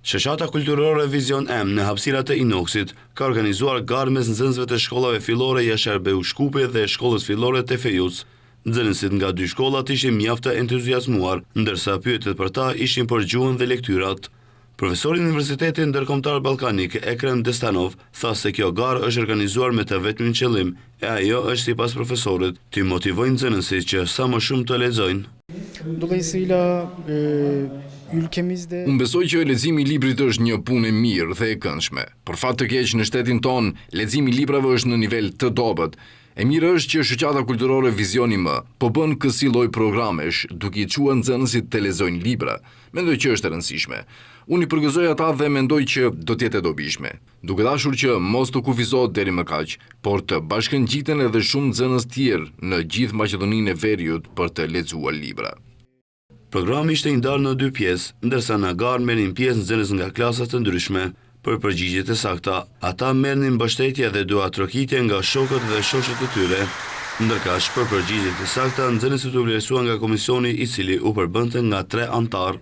Shoqata kulturore Vizion M në hapësirat e Inoksit ka organizuar garë mes nxënësve të shkollave fillore Jashar Beu Shkupi dhe shkollës fillore Tefejus. Nxënësit nga dy shkollat ishin mjaft të entuziazmuar, ndërsa pyetjet për ta ishin për gjuhën dhe lektyrat. Profesori i Universitetit Ndërkombëtar Ballkanik Ekrem Destanov tha se kjo garë është organizuar me të vetmin qëllim, e ajo është sipas profesorit të motivojnë nxënësit që sa më shumë të lexojnë. Unë besoj që leximi i librit është një punë e mirë dhe e këndshme. Për fat të keq në shtetin ton, leximi i librave është në nivel të dobët. E mirë është që shoqata kulturore Vizioni M po bën kësi lloj programesh, duke i çuar nxënësit të lexojnë libra. Mendoj që është e rëndësishme. Unë i përgëzoj ata dhe mendoj që do të jetë e dobishme. Duke dashur që mos të kufizohet deri më kaq, por të bashkëngjiten edhe shumë nxënës tjerë në gjithë Maqedoninë e Veriut për të lexuar libra. Programi ishte ndarë në 2 pjesë, ndërsa në garë merrnin pjesë nxënës nga klasat të ndryshme. Për përgjigjet e sakta, ata merrnin mbështetje dhe dua trokitje nga shokët dhe shoqet e tyre. Ndërkaq, për përgjigjet e sakta, nxënësit u vlerësuan nga komisioni i cili u përbënte nga 3 anëtar.